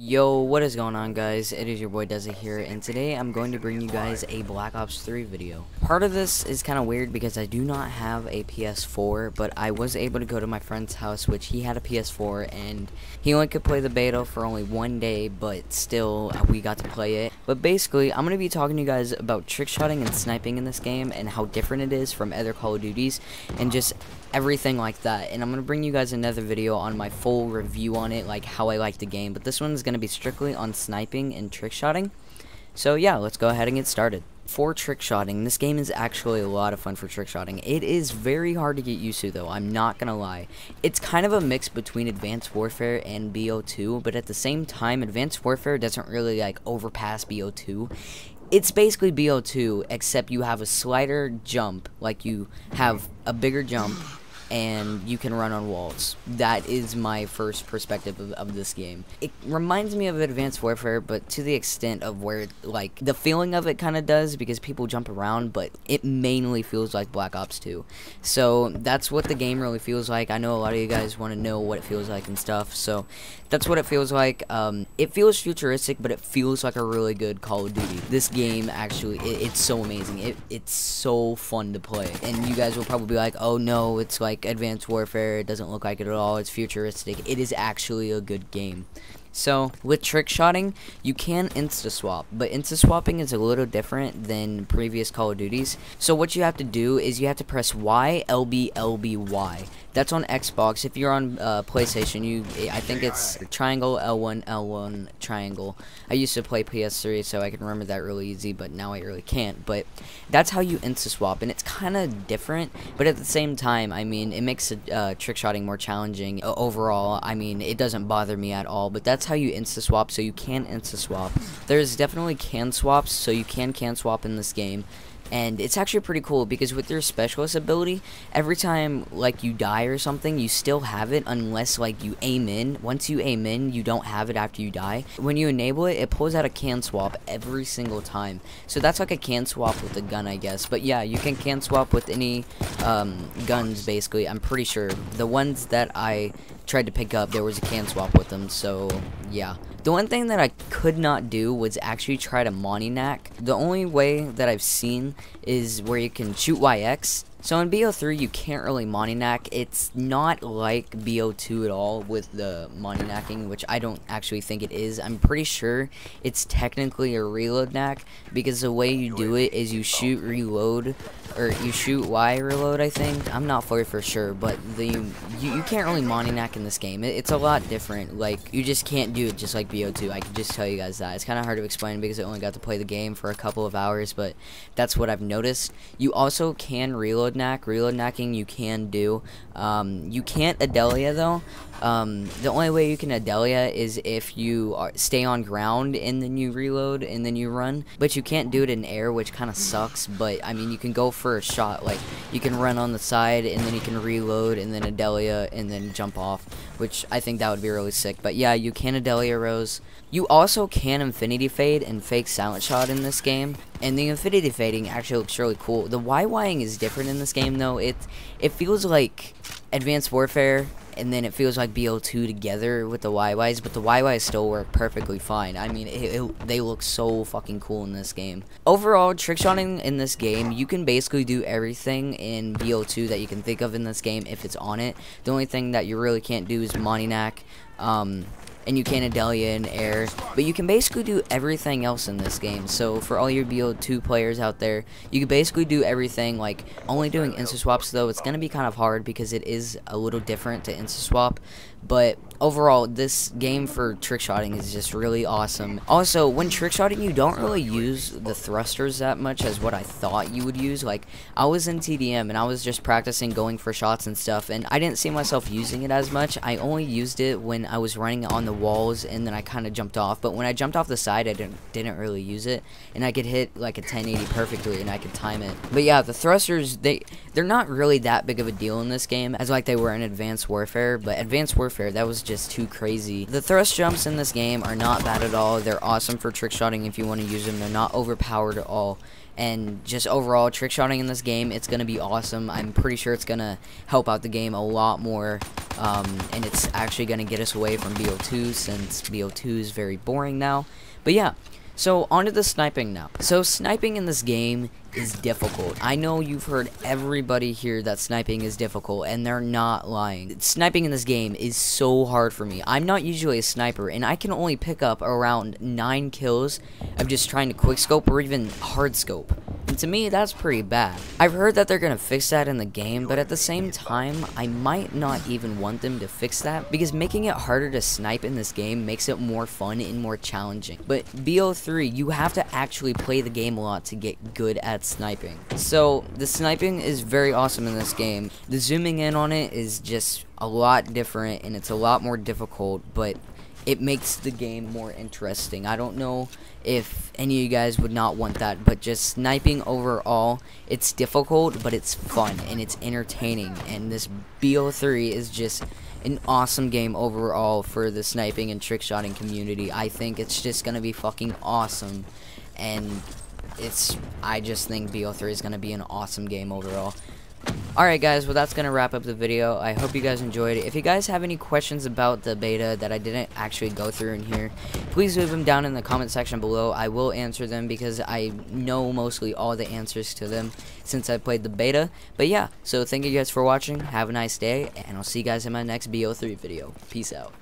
Yo, what is going on, guys? It is your boy Desi here, and today I'm going to bring you guys a Black Ops 3 video. Part of this is kind of weird because I do not have a PS4, but I was able to go to my friend's house, which he had a PS4, and he only could play the beta for only one day, but still, we got to play it. But basically, I'm going to be talking to you guys about trickshotting and sniping in this game, and how different it is from other Call of Duties, and just everything like that. And I'm going to bring you guys another video on my full review on it, like how I like the game, but this one's going to be strictly on sniping and trickshotting. So yeah, let's go ahead and get started. For trickshotting, this game is actually a lot of fun for trickshotting. It is very hard to get used to, though, I'm not gonna lie. It's kind of a mix between Advanced Warfare and BO2, but at the same time, Advanced Warfare doesn't really like overpass BO2. It's basically BO2, except you have a slider jump, like you have a bigger jump, and you can run on walls. That is my first perspective of this game. It reminds me of Advanced Warfare, but to the extent of where, like, the feeling of it kind of does, because people jump around, but it mainly feels like Black Ops 2. So that's what the game really feels like. I know a lot of you guys want to know what it feels like and stuff, so that's what it feels like. It feels futuristic, but it feels like a really good Call of Duty. This game, actually, it's so amazing. It's so fun to play. And you guys will probably be like, oh no, it's like Advanced Warfare, it doesn't look like it at all, it's futuristic. It is actually a good game. So, with trickshotting, you can insta-swap, but insta-swapping is a little different than previous Call of Duties. So what you have to do is you have to press Y, LB, LB, Y. That's on Xbox. If you're on PlayStation, I think it's triangle, L1, L1, triangle. I used to play PS3, so I can remember that really easy, but now I really can't. But that's how you insta-swap, and it's kind of different, but at the same time, I mean, it makes trickshotting more challenging overall. I mean, it doesn't bother me at all, but that's how you insta-swap, so you can insta-swap. There's definitely can swaps, so you can swap in this game. And it's actually pretty cool because with your specialist ability, every time like you die or something, you still have it unless like you aim in. Once you aim in, you don't have it after you die. When you enable it, it pulls out a can swap every single time. So that's like a can swap with a gun, I guess. But yeah, you can swap with any guns basically. I'm pretty sure the ones that I tried to pick up, there was a can swap with them. So yeah. The one thing that I could not do was actually try to Monty-knack. The only way that I've seen is where you can shoot YX. So in BO3, you can't really Monty-knack. It's not like BO2 at all with the Monty-knacking, which I don't actually think it is. I'm pretty sure it's technically a reload knack, because the way you do it is you shoot reload, or you shoot Y reload, I think. I'm not for sure, but you can't really Monty-knack in this game. It's a lot different. Like, you just can't do it just like BO2. I can just tell you guys that. It's kind of hard to explain because I only got to play the game for a couple of hours, but that's what I've noticed. You also can reload knack. Reload knacking you can do. You can't Adelia though. The only way you can Adelia is if you stay on ground and then you reload and then you run, but you can't do it in air, which kind of sucks. But I mean, you can go for a shot, like you can run on the side and then you can reload and then Adelia and then jump off, which I think that would be really sick. But yeah, you can Adelia Rose. You also can infinity fade and fake silent shot in this game, and the infinity fading actually looks really cool. The YYing is different in this game though. It feels like Advanced Warfare, and then it feels like BO2 together with the YYs, but the YYs still work perfectly fine. I mean, they look so fucking cool in this game. Overall, trickshotting in this game, you can basically do everything in BO2 that you can think of in this game if it's on it. The only thing that you really can't do is Monty-knack, and you can Adelia in air, but you can basically do everything else in this game. So for all your BO2 players out there, you can basically do everything. Like, only doing insta-swaps though, it's going to be kind of hard because it is a little different to insta-swap. But overall, this game for trickshotting is just really awesome. Also, when trickshotting, you don't really use the thrusters that much as what I thought you would use. Like, I was in TDM and I was just practicing going for shots and stuff, and I didn't see myself using it as much. I only used it when I was running on the walls and then I kind of jumped off. But when I jumped off the side, I didn't really use it, and I could hit like a 1080 perfectly and I could time it. But yeah, the thrusters, they're not really that big of a deal in this game as like they were in Advanced Warfare, but Advanced Warfare Warfare. That was just too crazy. The thrust jumps in this game are not bad at all. They're awesome for trick shotting if you want to use them. They're not overpowered at all. And just overall, trick shotting in this game, it's going to be awesome. I'm pretty sure it's going to help out the game a lot more. And it's actually going to get us away from BO2, since BO2 is very boring now. But yeah, so onto the sniping now. So sniping in this game is difficult. I know you've heard everybody here that sniping is difficult, and they're not lying. Sniping in this game is so hard for me. I'm not usually a sniper, and I can only pick up around 9 kills of just trying to quickscope or even hard scope. And to me, that's pretty bad. I've heard that they're gonna fix that in the game, but at the same time, I might not even want them to fix that, because making it harder to snipe in this game makes it more fun and more challenging. But BO3, you have to actually play the game a lot to get good at sniping. So the sniping is very awesome in this game. The zooming in on it is just a lot different, and it's a lot more difficult, but it makes the game more interesting. I don't know if any of you guys would not want that, but just sniping overall, it's difficult, but it's fun and it's entertaining, and this BO3 is just an awesome game overall for the sniping and trick shotting community. I think it's just gonna be fucking awesome, and I just think BO3 is gonna be an awesome game overall. Alright guys, well that's gonna wrap up the video. I hope you guys enjoyed it. If you guys have any questions about the beta that I didn't actually go through in here, please leave them down in the comment section below. I will answer them because I know mostly all the answers to them since I played the beta. But yeah, so thank you guys for watching. Have a nice day, and I'll see you guys in my next BO3 video. Peace out.